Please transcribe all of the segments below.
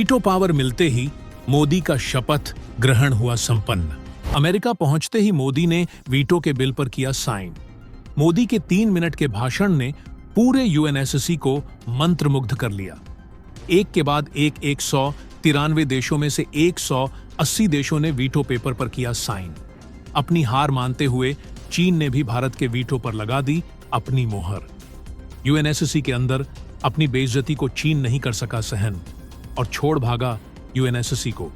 Veto power मिलते ही मोदी का शपथ ग्रहण हुआ संपन्न। अमेरिका पहुंचते ही मोदी ने वीटो के बिल पर किया साइन। मोदी के 3 मिनट के भाषण ने पूरे यूएनएससी को मंत्रमुग्ध कर लिया। एक के बाद एक 193 देशों में से 180 देशों ने वीटो पेपर पर किया साइन। अपनी हार मानते हुए चीन ने भी भारत के वीटो पर लगा दी अपनी मोहर। यूएनएससी के अंदर अपनी बेइज्जती को चीन नहीं कर सका सहन और छोड़ भागा यूएनएससी को।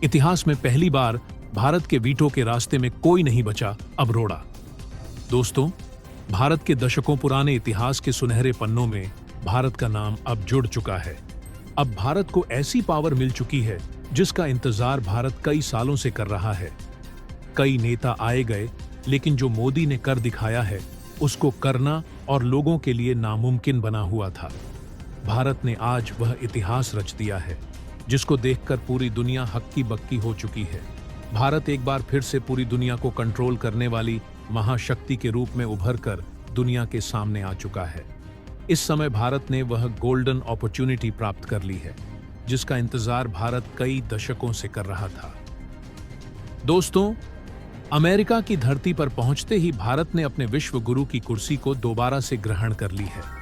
इतिहास में पहली बार भारत के वीटो के रास्ते में कोई नहीं बचा, अब रोड़ा। दोस्तों, भारत के दशकों पुराने इतिहास के सुनहरे पन्नों में भारत का नाम अब जुड़ चुका है। अब भारत को ऐसी पावर मिल चुकी है जिसका इंतजार भारत कई सालों से कर रहा है। कई नेता आए गए, लेकिन जो मोदी ने कर दिखाया है उसको करना और लोगों के लिए नामुमकिन बना हुआ था। भारत ने आज वह इतिहास रच दिया है जिसको देखकर पूरी दुनिया हक्की बक्की हो चुकी है। भारत एक बार फिर से पूरी दुनिया को कंट्रोल करने वाली महाशक्ति के रूप में उभर कर दुनिया के सामने आ चुका है। इस समय भारत ने वह गोल्डन अपॉर्चुनिटी प्राप्त कर ली है जिसका इंतजार भारत कई दशकों से कर रहा था। दोस्तों, अमेरिका की धरती पर पहुंचते ही भारत ने अपने विश्व गुरु की कुर्सी को दोबारा से ग्रहण कर ली है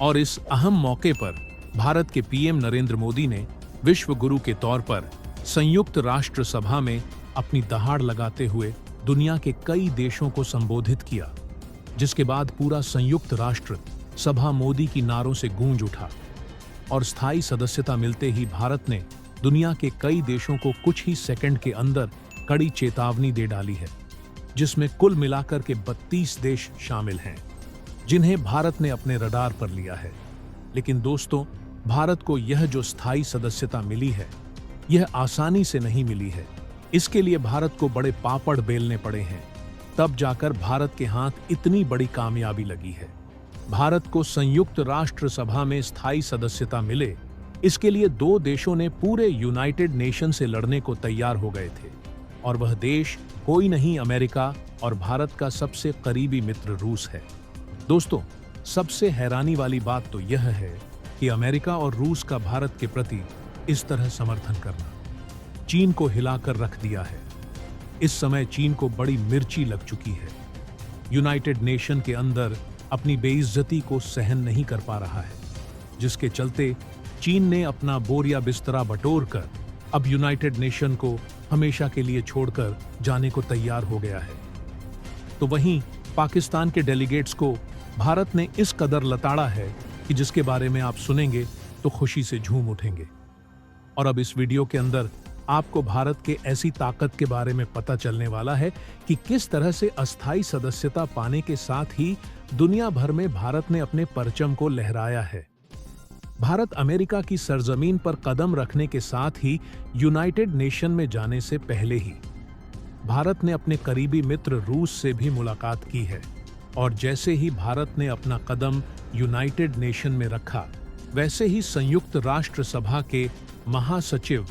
और इस अहम मौके पर भारत के पीएम नरेंद्र मोदी ने विश्व गुरु के तौर पर संयुक्त राष्ट्र सभा में अपनी दहाड़ लगाते हुए दुनिया के कई देशों को संबोधित किया, जिसके बाद पूरा संयुक्त राष्ट्र सभा मोदी की नारों से गूंज उठा और स्थायी सदस्यता मिलते ही भारत ने दुनिया के कई देशों को कुछ ही सेकंड के अंदर कड़ी चेतावनी दे डाली है, जिसमें कुल मिलाकर के 32 देश शामिल हैं जिन्हें भारत ने अपने रडार पर लिया है। लेकिन दोस्तों, भारत को यह जो स्थायी सदस्यता मिली है यह आसानी से नहीं मिली है। इसके लिए भारत को बड़े पापड़ बेलने पड़े हैं, तब जाकर भारत के हाथ इतनी बड़ी कामयाबी लगी है। भारत को संयुक्त राष्ट्र सभा में स्थायी सदस्यता मिले, इसके लिए 2 देशों ने पूरे यूनाइटेड नेशन से लड़ने को तैयार हो गए थे और वह देश कोई नहीं, अमेरिका और भारत का सबसे करीबी मित्र रूस है। दोस्तों, सबसे हैरानी वाली बात तो यह है कि अमेरिका और रूस का भारत के प्रति इस तरह समर्थन करना चीन को हिलाकर रख दिया है। इस समय चीन को बड़ी मिर्ची लग चुकी है। यूनाइटेड नेशन के अंदर अपनी बेइज्जती को सहन नहीं कर पा रहा है, जिसके चलते चीन ने अपना बोरिया बिस्तरा बटोर कर अब यूनाइटेड नेशन को हमेशा के लिए छोड़कर जाने को तैयार हो गया है। तो वहीं पाकिस्तान के डेलीगेट्स को भारत ने इस कदर लताड़ा है कि जिसके बारे में आप सुनेंगे तो खुशी से झूम उठेंगे। और अब इस वीडियो के अंदर आपको भारत के ऐसी ताकत के बारे में पता चलने वाला है कि किस तरह से अस्थायी सदस्यता पाने के साथ ही दुनिया भर में भारत ने अपने परचम को लहराया है। भारत अमेरिका की सरजमीन पर कदम रखने के साथ ही यूनाइटेड नेशन में जाने से पहले ही भारत ने अपने करीबी मित्र रूस से भी मुलाकात की है और जैसे ही भारत ने अपना कदम यूनाइटेड नेशन में रखा, वैसे ही संयुक्त राष्ट्र सभा के महासचिव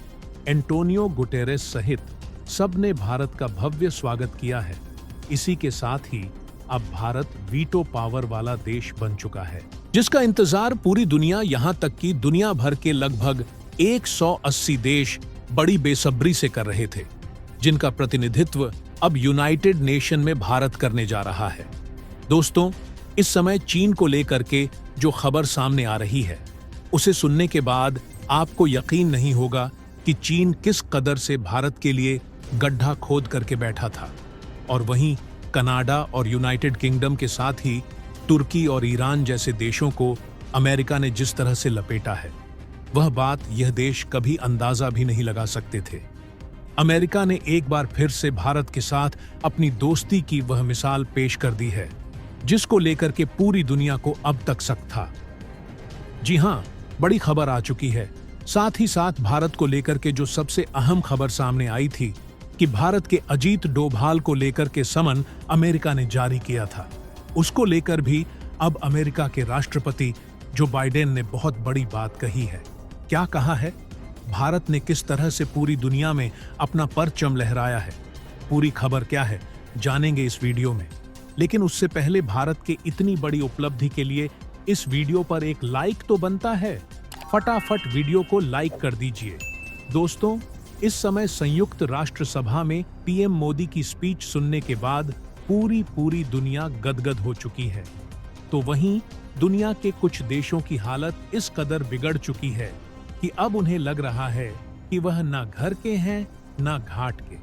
एंटोनियो गुटेरेस सहित सब ने भारत का भव्य स्वागत किया है। इसी के साथ ही अब भारत वीटो पावर वाला देश बन चुका है, जिसका इंतजार पूरी दुनिया, यहां तक कि दुनिया भर के लगभग 180 देश बड़ी बेसब्री से कर रहे थे, जिनका प्रतिनिधित्व अब यूनाइटेड नेशन में भारत करने जा रहा है। दोस्तों, इस समय चीन को लेकर के जो खबर सामने आ रही है, उसे सुनने के बाद आपको यकीन नहीं होगा कि चीन किस कदर से भारत के लिए गड्ढा खोद करके बैठा था। और वहीं कनाडा और यूनाइटेड किंगडम के साथ ही तुर्की और ईरान जैसे देशों को अमेरिका ने जिस तरह से लपेटा है, वह बात यह देश कभी अंदाजा भी नहीं लगा सकते थे। अमेरिका ने एक बार फिर से भारत के साथ अपनी दोस्ती की वह मिसाल पेश कर दी है जिसको लेकर के पूरी दुनिया को अब तक शक था। जी हां, बड़ी खबर आ चुकी है। साथ ही साथ भारत को लेकर के जो सबसे अहम खबर सामने आई थी कि भारत के अजीत डोभाल को लेकर के समन अमेरिका ने जारी किया था, उसको लेकर भी अब अमेरिका के राष्ट्रपति जो बाइडेन ने बहुत बड़ी बात कही है। क्या कहा है? भारत ने किस तरह से पूरी दुनिया में अपना परचम लहराया है, पूरी खबर क्या है जानेंगे इस वीडियो में। लेकिन उससे पहले भारत के इतनी बड़ी उपलब्धि के लिए इस वीडियो पर एक लाइक तो बनता है। फटाफट वीडियो को लाइक कर दीजिए। दोस्तों, इस समय संयुक्त राष्ट्र सभा में पीएम मोदी की स्पीच सुनने के बाद पूरी दुनिया गदगद हो चुकी है। तो वहीं दुनिया के कुछ देशों की हालत इस कदर बिगड़ चुकी है कि अब उन्हें लग रहा है कि वह ना घर के हैं ना घाट के।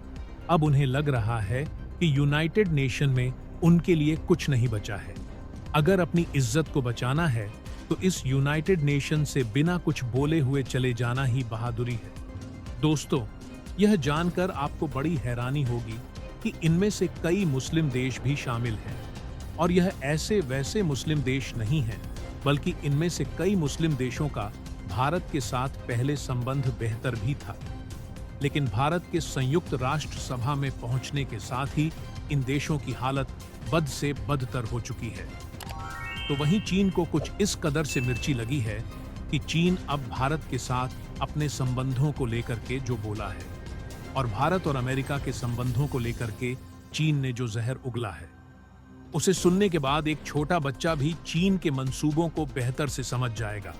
अब उन्हें लग रहा है कि यूनाइटेड नेशन में उनके लिए कुछ नहीं बचा है। अगर अपनी इज्जत को बचाना है तो इस यूनाइटेड नेशन से बिना कुछ बोले हुए चले जाना ही बहादुरी है। दोस्तों, यह जानकर आपको बड़ी हैरानी होगी कि इनमें से कई मुस्लिम देश भी शामिल हैं। और यह ऐसे वैसे मुस्लिम देश नहीं हैं, बल्कि इनमें से कई मुस्लिम देशों का भारत के साथ पहले संबंध बेहतर भी था। लेकिन भारत के संयुक्त राष्ट्र सभा में पहुंचने के साथ ही इन देशों की हालत बद से बदतर हो चुकी है। तो वहीं चीन को कुछ इस कदर से मिर्ची लगी है कि चीन अब भारत के साथ अपने संबंधों को लेकर के जो बोला है, और भारत और अमेरिका के संबंधों को लेकर के चीन ने जो जहर उगला है, उसे सुनने के बाद एक छोटा बच्चा भी चीन के मंसूबों को बेहतर से समझ जाएगा।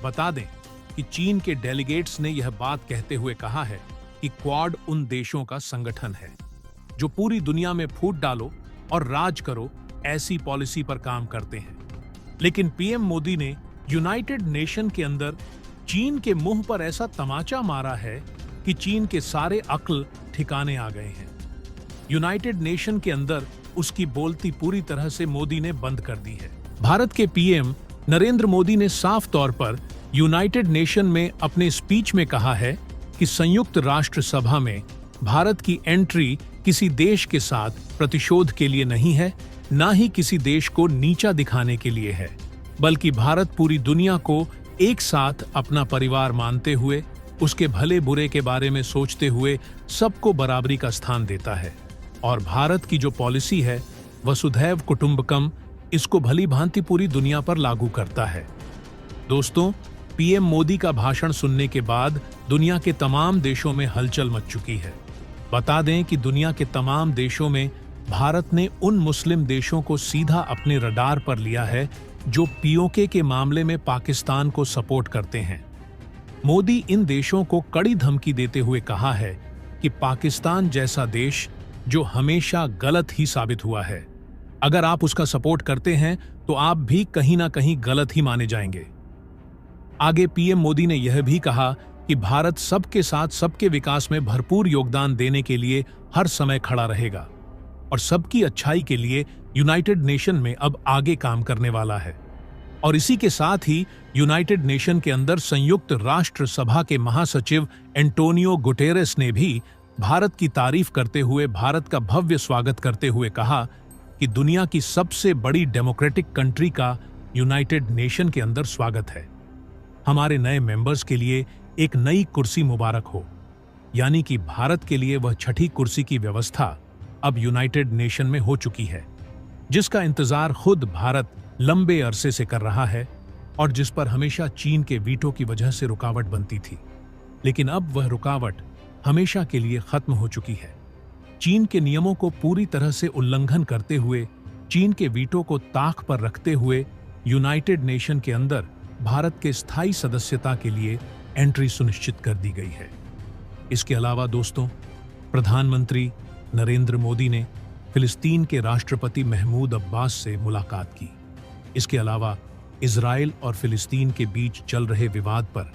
बता दें कि चीन के डेलीगेट्स ने यह बात कहते हुए कहा है कि क्वाड उन देशों का संगठन है जो पूरी दुनिया में फूट डालो और राज करो ऐसी पॉलिसी पर काम करते हैं। लेकिन पीएम मोदी ने यूनाइटेड नेशन के अंदर चीन के मुंह पर ऐसा तमाचा मारा है कि चीन के सारे अक्ल ठिकाने आ गए हैं। यूनाइटेड नेशन के अंदर उसकी बोलती पूरी तरह से मोदी ने बंद कर दी है। भारत के पीएम नरेंद्र मोदी ने साफ तौर पर यूनाइटेड नेशन में अपने स्पीच में कहा है कि संयुक्त राष्ट्र सभा में भारत की एंट्री किसी देश के साथ प्रतिशोध के लिए नहीं है, ना ही किसी देश को नीचा दिखाने के लिए है, बल्कि भारत पूरी दुनिया को एक साथ अपना परिवार मानते हुए, उसके भले बुरे के बारे में सोचते हुए सबको बराबरी का स्थान देता है। और भारत की जो पॉलिसी है वसुधैव कुटुंबकम, इसको भली भांति पूरी दुनिया पर लागू करता है। दोस्तों, पीएम मोदी का भाषण सुनने के बाद दुनिया के तमाम देशों में हलचल मच चुकी है। बता दें कि दुनिया के तमाम देशों में भारत ने उन मुस्लिम देशों को सीधा अपने रडार पर लिया है जो पीओके के मामले में पाकिस्तान को सपोर्ट करते हैं। मोदी इन देशों को कड़ी धमकी देते हुए कहा है कि पाकिस्तान जैसा देश जो हमेशा गलत ही साबित हुआ है, अगर आप उसका सपोर्ट करते हैं तो आप भी कहीं ना कहीं गलत ही माने जाएंगे। आगे पीएम मोदी ने यह भी कहा कि भारत सबके साथ सबके विकास में भरपूर योगदान देने के लिए हर समय खड़ा रहेगा और सबकी अच्छाई के लिए यूनाइटेड नेशन में अब आगे काम करने वाला है। और इसी के साथ ही यूनाइटेड नेशन के अंदर संयुक्त राष्ट्र सभा के महासचिव एंटोनियो गुटेरेस ने भी भारत की तारीफ करते हुए भारत का भव्य स्वागत करते हुए कहा कि दुनिया की सबसे बड़ी डेमोक्रेटिक कंट्री का यूनाइटेड नेशन के अंदर स्वागत है। हमारे नए मेंबर्स के लिए एक नई कुर्सी मुबारक हो। यानी कि भारत के लिए वह छठी कुर्सी की व्यवस्था अब यूनाइटेड नेशन में हो चुकी है, जिसका इंतजार खुद भारत लंबे अरसे से कर रहा है और जिस पर हमेशा चीन के वीटो की वजह से रुकावट बनती थी। लेकिन अब वह रुकावट हमेशा के लिए खत्म हो चुकी है। चीन के नियमों को पूरी तरह से उल्लंघन करते हुए, चीन के वीटो को ताक पर रखते हुए यूनाइटेड नेशन के अंदर भारत के स्थायी सदस्यता के लिए एंट्री सुनिश्चित कर दी गई है। इसके अलावा दोस्तों, प्रधानमंत्री नरेंद्र मोदी ने फिलिस्तीन के राष्ट्रपति महमूद अब्बास से मुलाकात की। इसके अलावा इजराइल और फिलिस्तीन के बीच चल रहे विवाद पर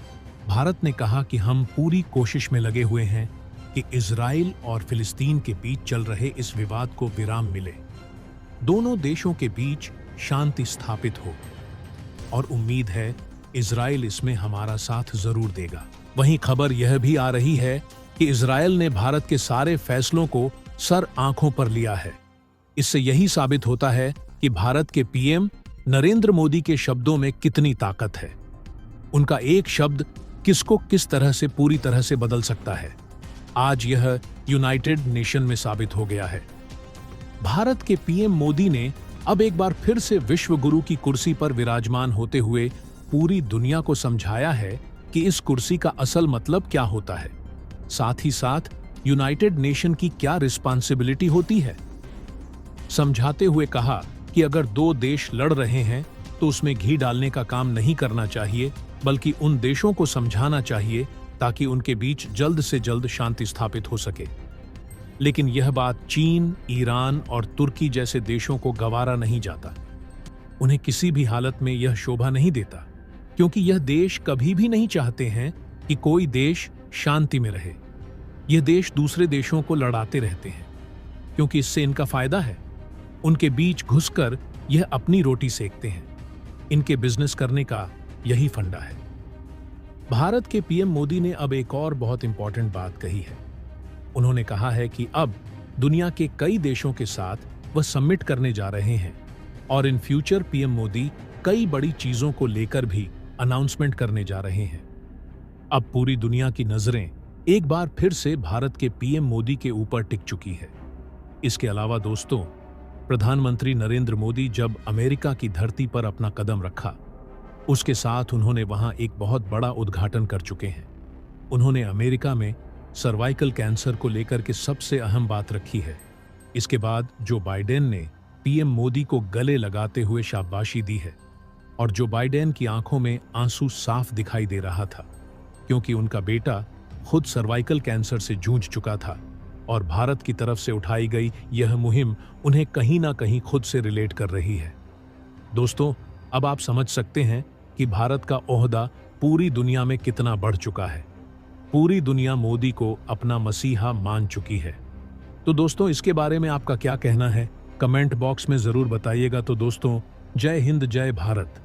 भारत ने कहा कि हम पूरी कोशिश में लगे हुए हैं कि इजराइल और फिलिस्तीन के बीच चल रहे इस विवाद को विराम मिले, दोनों देशों के बीच शांति स्थापित हो, और उम्मीद है इजराइल इसमें हमारा साथ जरूर देगा। वहीं खबर यह भी आ रही है कि इजराइल ने भारत के सारे फैसलों को सर आंखों पर लिया है। इससे यही साबित होता है कि भारत के पीएम नरेंद्र मोदी के शब्दों में कितनी ताकत है। उनका एक शब्द किसको किस तरह से पूरी तरह से बदल सकता है, आज यह यूनाइटेड नेशन में साबित हो गया है। भारत के पीएम मोदी ने अब एक बार फिर से विश्व गुरु की कुर्सी पर विराजमान होते हुए पूरी दुनिया को समझाया है कि इस कुर्सी का असल मतलब क्या होता है, साथ ही साथ यूनाइटेड नेशन की क्या रिस्पांसिबिलिटी होती है। समझाते हुए कहा कि अगर दो देश लड़ रहे हैं तो उसमें घी डालने का काम नहीं करना चाहिए, बल्कि उन देशों को समझाना चाहिए ताकि उनके बीच जल्द से जल्द शांति स्थापित हो सके। लेकिन यह बात चीन, ईरान और तुर्की जैसे देशों को गवारा नहीं जाता। उन्हें किसी भी हालत में यह शोभा नहीं देता, क्योंकि यह देश कभी भी नहीं चाहते हैं कि कोई देश शांति में रहे। यह देश दूसरे देशों को लड़ाते रहते हैं, क्योंकि इससे इनका फायदा है। उनके बीच घुसकर यह अपनी रोटी सेकते हैं। इनके बिजनेस करने का यही फंडा है। भारत के पीएम मोदी ने अब एक और बहुत इंपॉर्टेंट बात कही है। उन्होंने कहा है कि अब दुनिया के कई देशों के साथ वह समिट करने जा रहे हैं और इन फ्यूचर पीएम मोदी कई बड़ी चीजों को लेकर भी अनाउंसमेंट करने जा रहे हैं। अब पूरी दुनिया की नजरें एक बार फिर से भारत के पीएम मोदी के ऊपर टिक चुकी है। इसके अलावा दोस्तों, प्रधानमंत्री नरेंद्र मोदी जब अमेरिका की धरती पर अपना कदम रखा, उसके साथ उन्होंने वहां एक बहुत बड़ा उद्घाटन कर चुके हैं। उन्होंने अमेरिका में सर्वाइकल कैंसर को लेकर के सबसे अहम बात रखी है। इसके बाद जो बाइडेन ने पीएम मोदी को गले लगाते हुए शाबाशी दी है, और जो बाइडेन की आंखों में आंसू साफ दिखाई दे रहा था, क्योंकि उनका बेटा खुद सर्वाइकल कैंसर से जूझ चुका था और भारत की तरफ से उठाई गई यह मुहिम उन्हें कहीं ना कहीं खुद से रिलेट कर रही है। दोस्तों, अब आप समझ सकते हैं कि भारत का ओहदा पूरी दुनिया में कितना बढ़ चुका है। पूरी दुनिया मोदी को अपना मसीहा मान चुकी है। तो दोस्तों, इसके बारे में आपका क्या कहना है? कमेंट बॉक्स में जरूर बताइएगा। तो दोस्तों, जय हिंद, जय भारत।